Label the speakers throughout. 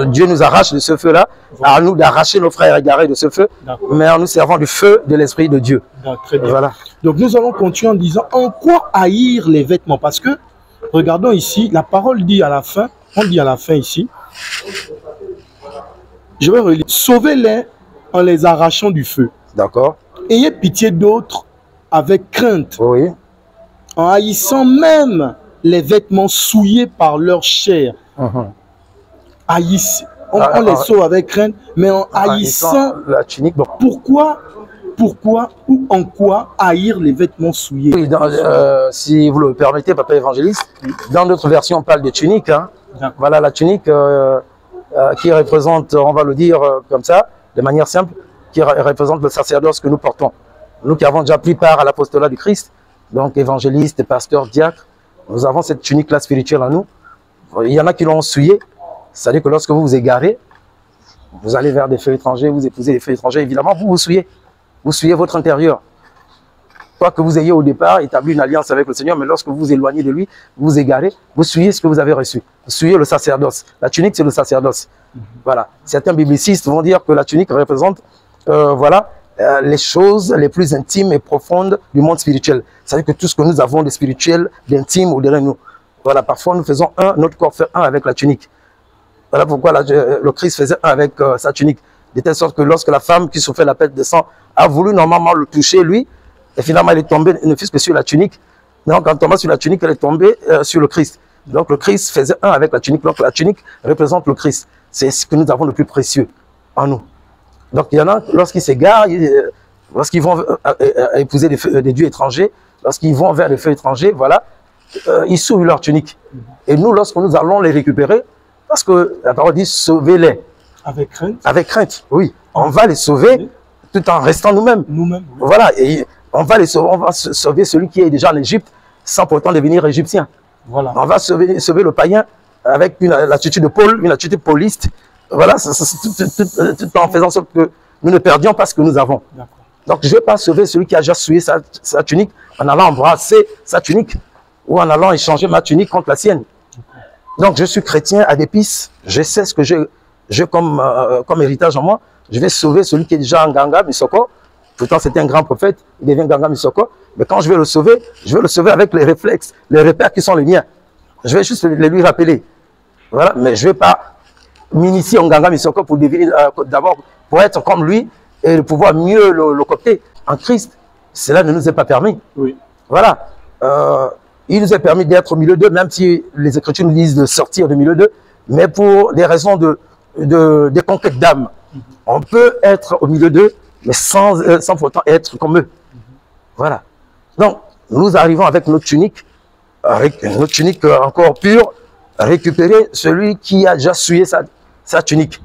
Speaker 1: Dieu nous arrache de ce feu-là, à nous d'arracher nos frères égarés de ce feu, mais en nous servant du feu de l'Esprit de Dieu.
Speaker 2: Très bien.
Speaker 1: Voilà.
Speaker 2: Donc nous allons continuer en disant en quoi haïr les vêtements. Parce que, regardons ici, la parole dit à la fin, on dit à la fin ici, je vais relire, sauvez-les en les arrachant du feu.
Speaker 1: D'accord.
Speaker 2: Ayez pitié d'autres avec crainte,
Speaker 1: Oui.
Speaker 2: en haïssant même les vêtements souillés par leur chair. Haïs, on les sauve avec crainte, mais en haïssant
Speaker 1: la tunique. Bon.
Speaker 2: Pourquoi ou en quoi haïr les vêtements souillés?
Speaker 1: Oui, si vous le permettez, papa évangéliste, dans notre version, on parle de tunique. Hein. Voilà la tunique qui représente, on va le dire comme ça, de manière simple, qui représente le sacerdoce que nous portons. Nous qui avons déjà pris part à l'apostolat du Christ, donc évangéliste, pasteur, diacre, nous avons cette tunique-là spirituelle en nous. Il y en a qui l'ont souillé. C'est-à-dire que lorsque vous vous égarez, vous allez vers des feux étrangers, vous épousez des feux étrangers, évidemment, vous souillez. Vous souillez votre intérieur. Quoi que vous ayez au départ établi une alliance avec le Seigneur, mais lorsque vous vous éloignez de lui, vous vous égarez, vous souillez ce que vous avez reçu. Vous souillez le sacerdoce. La tunique, c'est le sacerdoce. Voilà. Certains biblicistes vont dire que la tunique représente les choses les plus intimes et profondes du monde spirituel. C'est-à-dire que tout ce que nous avons de spirituel, d'intime au-delà de nous. Voilà, parfois nous faisons un, notre corps fait un avec la tunique. Voilà pourquoi le Christ faisait un avec sa tunique. De telle sorte que lorsque la femme qui souffrait la perte de sang a voulu normalement le toucher, lui, et finalement elle est tombée, ne fût que sur la tunique. Donc en tombant sur la tunique, elle est tombée sur le Christ. Donc le Christ faisait un avec la tunique. Donc la tunique représente le Christ. C'est ce que nous avons de plus précieux en nous. Donc il y en a, lorsqu'ils s'égarent, lorsqu'ils vont épouser des dieux étrangers, lorsqu'ils vont vers des feux étrangers, voilà, ils souillent leur tunique. Et nous, lorsque nous allons les récupérer, parce que la parole dit sauvez-les.
Speaker 2: Avec crainte.
Speaker 1: Avec crainte, oui. On va les sauver tout en restant nous-mêmes.
Speaker 2: Nous-mêmes. Oui.
Speaker 1: Voilà, et on va sauver celui qui est déjà en Égypte sans pourtant devenir égyptien.
Speaker 2: Voilà.
Speaker 1: On va sauver le païen avec une attitude de Paul, une attitude pauliste. Voilà, tout en faisant en sorte que nous ne perdions pas ce que nous avons. Donc je ne vais pas sauver celui qui a déjà souillé sa tunique en allant embrasser sa tunique ou en allant échanger ma tunique contre la sienne. Donc je suis chrétien à d'épices, je sais ce que j'ai comme héritage en moi. Je vais sauver celui qui est déjà en Ganga Misoko. Pourtant c'était un grand prophète, il devient Ganga Misoko. Mais quand je vais le sauver avec les réflexes, les repères qui sont les miens. Je vais juste les lui rappeler. Voilà, mais je ne vais pas m'initier en Ganga Misoko pour devenir d'abord pour être comme lui et pouvoir mieux le copter. En Christ, cela ne nous est pas permis.
Speaker 2: Oui.
Speaker 1: Voilà. Il nous est permis d'être au milieu d'eux, même si les Écritures nous disent de sortir du milieu d'eux, mais pour des raisons de conquête d'âme. On peut être au milieu d'eux, mais sans pourtant être comme eux. Voilà. Donc, nous arrivons avec notre tunique encore pure, récupérer celui qui a déjà souillé sa tunique,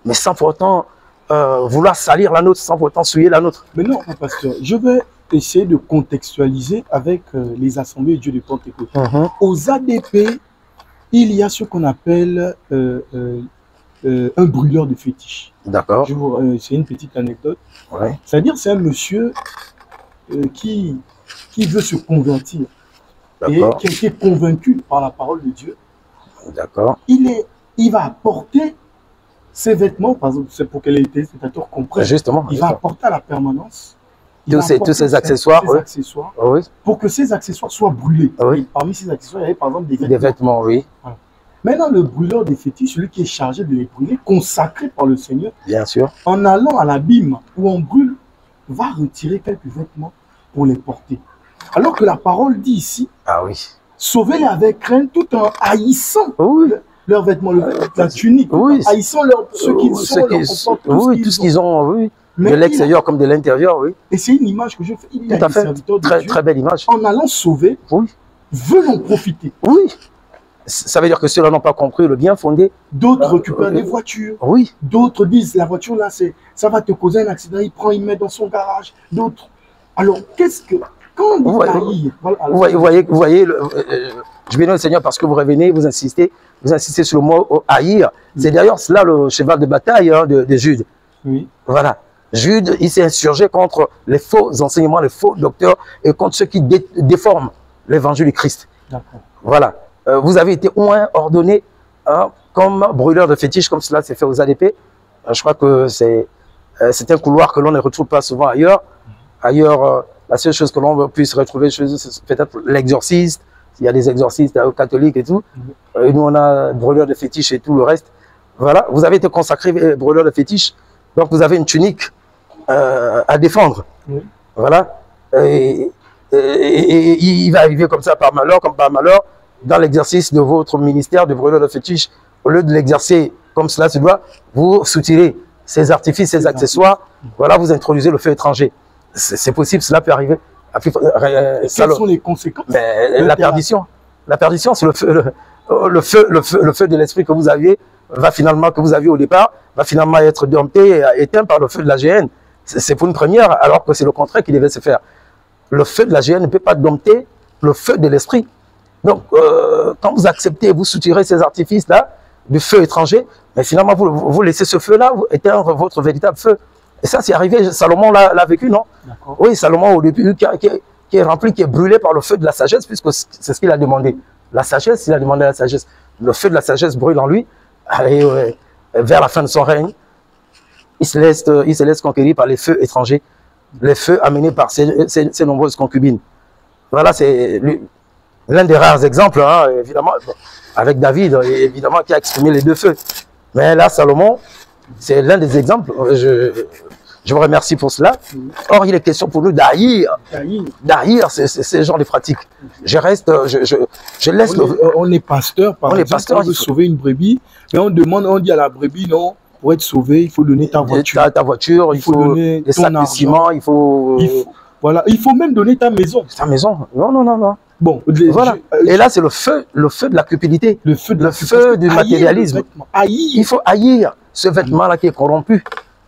Speaker 1: mais sans pourtant vouloir salir la nôtre, sans pourtant souiller la nôtre.
Speaker 2: Mais non, pasteur, je vais essayer de contextualiser avec les assemblées de Dieu de Pentecôte. Aux ADP, il y a ce qu'on appelle un brûleur de fétiche.
Speaker 1: D'accord.
Speaker 2: C'est une petite anecdote.
Speaker 1: Ouais.
Speaker 2: C'est-à-dire c'est un monsieur qui veut se convertir et qui a été convaincu par la parole de Dieu.
Speaker 1: D'accord.
Speaker 2: Il va apporter ses vêtements, par exemple, c'est pour que les téléspectateurs comprennent.
Speaker 1: Justement.
Speaker 2: Il va apporter à la permanence
Speaker 1: tous ces accessoires, oui.
Speaker 2: Pour que ces accessoires soient brûlés.
Speaker 1: Oui.
Speaker 2: Et parmi ces accessoires, il y avait par exemple
Speaker 1: des vêtements, oui.
Speaker 2: Voilà. Maintenant, le brûleur des fétiches, celui qui est chargé de les brûler, consacré par le Seigneur,
Speaker 1: bien sûr,
Speaker 2: en allant à l'abîme où on brûle, va retirer quelques vêtements pour les porter. Alors que la parole dit ici, sauvez-les avec crainte tout en haïssant leurs vêtements, la tunique, haïssant ceux qu'ils sont,
Speaker 1: tout ce qu'ils ont, oui. De l'extérieur comme de l'intérieur, oui.
Speaker 2: Et c'est une image que je fais. Il y a des serviteurs de Dieu,
Speaker 1: très belle image.
Speaker 2: En allant sauver, veulent en profiter.
Speaker 1: Oui. Ça veut dire que ceux-là n'ont pas compris le bien fondé.
Speaker 2: D'autres récupèrent des voitures.
Speaker 1: Oui.
Speaker 2: D'autres disent, la voiture là, ça va te causer un accident. Il met dans son garage. D'autres. Alors, qu'est-ce que... Quand on dit haïr,
Speaker 1: vous voyez je bénis le Seigneur parce que vous revenez, vous insistez sur le mot haïr. C'est d'ailleurs cela le cheval de bataille de Jude.
Speaker 2: Oui.
Speaker 1: Voilà. Jude, il s'est insurgé contre les faux enseignements, les faux docteurs et contre ceux qui déforment l'évangile du Christ.
Speaker 2: D'accord.
Speaker 1: Voilà. Vous avez été au moins ordonné comme brûleur de fétiche, comme cela s'est fait aux ADP. Je crois que c'est un couloir que l'on ne retrouve pas souvent ailleurs. Ailleurs, la seule chose que l'on puisse retrouver chez eux, c'est peut-être l'exorciste. Il y a des exorcistes catholiques et tout. Et nous, on a brûleur de fétiche et tout le reste. Voilà, vous avez été consacré brûleur de fétiche. Donc, vous avez une tunique à défendre. Voilà. Et il va arriver comme ça par malheur, comme par malheur, dans l'exercice de votre ministère de brûleur de fétiche. Au lieu de l'exercer comme cela se doit, vous soutirez ces artifices, ces accessoires. Voilà, vous introduisez le feu étranger. C'est possible, cela peut arriver.
Speaker 2: Quelles sont les conséquences?
Speaker 1: La perdition. La perdition, c'est le feu de l'esprit que vous aviez, que vous aviez au départ, va finalement être dompté et éteint par le feu de la GN. C'est pour une première, alors que c'est le contraire qui devait se faire. Le feu de la GN ne peut pas dompter le feu de l'esprit. Donc, quand vous acceptez, vous soutirez ces artifices-là, du feu étranger, mais finalement, vous laissez ce feu-là éteindre votre véritable feu. Et ça, c'est arrivé, Salomon l'a vécu, non? Oui, Salomon, au début, qui est rempli, qui est brûlé par le feu de la sagesse, puisque c'est ce qu'il a demandé. La sagesse, il a demandé la sagesse. Le feu de la sagesse brûle en lui, et vers la fin de son règne, il se laisse conquérir par les feux étrangers, les feux amenés par ses nombreuses concubines. Voilà, c'est l'un des rares exemples, hein, évidemment, avec David, évidemment, qui a exprimé les deux feux. Mais là, Salomon, c'est l'un des exemples. Je vous remercie pour cela. Or, il est question pour nous d'haïr ce genre de pratiques. Je laisse
Speaker 2: on est pasteur, par exemple, on veut sauver une brebis, mais on dit à la brebis, non, pour être sauvé, il faut donner ta voiture.
Speaker 1: Ta voiture, il faut donner des sacs de ciment,
Speaker 2: voilà, il faut même donner ta maison.
Speaker 1: Ta maison. Non.
Speaker 2: Bon,
Speaker 1: voilà. Et là, c'est le feu de la cupidité, le feu du matérialisme. Il faut haïr ce vêtement-là qui est corrompu.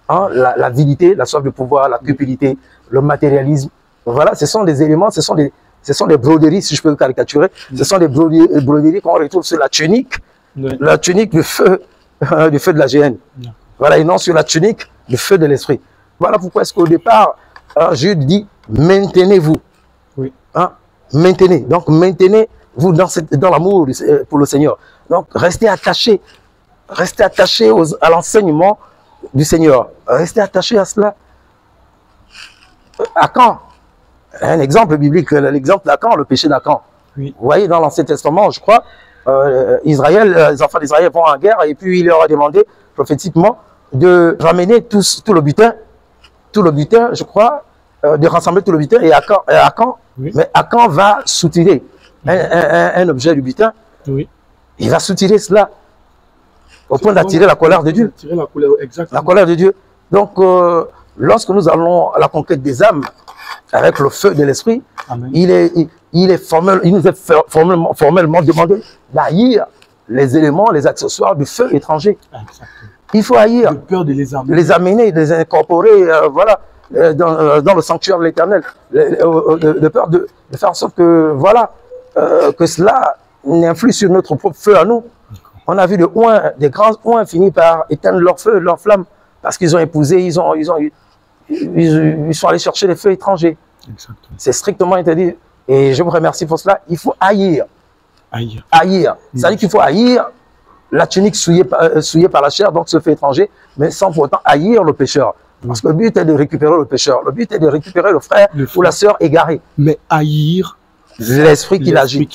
Speaker 1: Hein, la vilité, la soif de pouvoir, la cupidité, le matérialisme. Voilà, ce sont des éléments, ce sont des broderies, si je peux caricaturer. Ce sont des broderies qu'on retrouve sur la tunique du feu de la GN. Voilà, et non sur la tunique du feu de l'esprit. Voilà pourquoi est-ce qu'au départ, Jude dit, maintenez-vous.
Speaker 2: Oui.
Speaker 1: Hein, maintenez. Donc, maintenez-vous dans l'amour pour le Seigneur. Donc, restez attachés à l'enseignement du Seigneur. Restez attachés à cela. Akan, un exemple biblique, l'exemple d'Akan, le péché d'Akan.
Speaker 2: Oui.
Speaker 1: Vous voyez, dans l'Ancien Testament, je crois, les enfants d'Israël vont en guerre et puis il leur a demandé prophétiquement de ramener tout le butin, je crois, de rassembler tout le butin. Et Akan,
Speaker 2: oui.
Speaker 1: Mais Akan va soutirer un objet du butin.
Speaker 2: Oui.
Speaker 1: Il va soutirer cela au point d'attirer la colère de Dieu. La colère de Dieu. Donc, lorsque nous allons à la conquête des âmes avec le feu de l'esprit, il nous est formellement demandé d'haïr les éléments, les accessoires du feu étranger.
Speaker 2: Exactement.
Speaker 1: Il faut haïr,
Speaker 2: de peur de les
Speaker 1: amener, de les incorporer voilà, dans le sanctuaire de l'Éternel, de peur de faire en sorte que, voilà, que cela n'influe sur notre propre feu à nous. On a vu des grands oins finir par éteindre leur feu, leur flamme, parce qu'ils ont épousé, ils sont allés chercher les feux étrangers. C'est strictement interdit. Et je vous remercie pour cela. Il faut haïr. Haïr. C'est-à-dire qu'il faut haïr la tunique souillée par la chair, donc ce feu étranger, mais sans pour autant haïr le pécheur. Parce que le but est de récupérer le pécheur. Le but est de récupérer le frère ou la sœur égarée.
Speaker 2: Mais haïr
Speaker 1: l'esprit qui agit.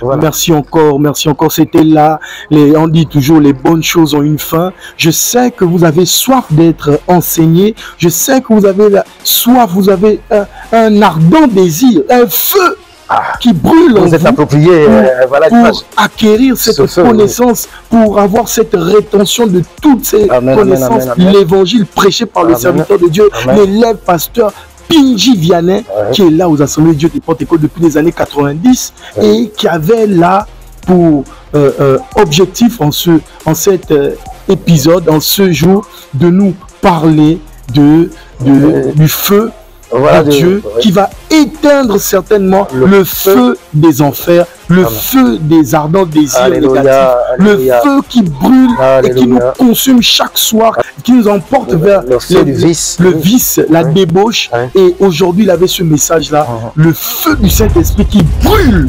Speaker 2: Voilà. Merci encore. C'était là. On dit toujours les bonnes choses ont une fin. Je sais que vous avez soif d'être enseigné. Je sais que vous avez la soif, vous avez un ardent désir, un feu qui brûle en vous
Speaker 1: approprié,
Speaker 2: pour acquérir cette connaissance, pour avoir cette rétention de toutes ces connaissances. L'évangile prêché par le serviteur de Dieu, l'élève pasteur Pinji Vianney, qui est là aux Assemblées de Dieu des Portes-Écoles depuis les années 90 et qui avait là pour objectif en cet épisode, en ce jour, de nous parler du feu de Dieu qui va éteindre certainement le feu des enfers, le feu des ardents désirs négatifs, le feu qui brûle et qui nous consume chaque soir, qui nous emporte vers le vice, la débauche. Et aujourd'hui, il avait ce message-là, le feu du Saint-Esprit qui brûle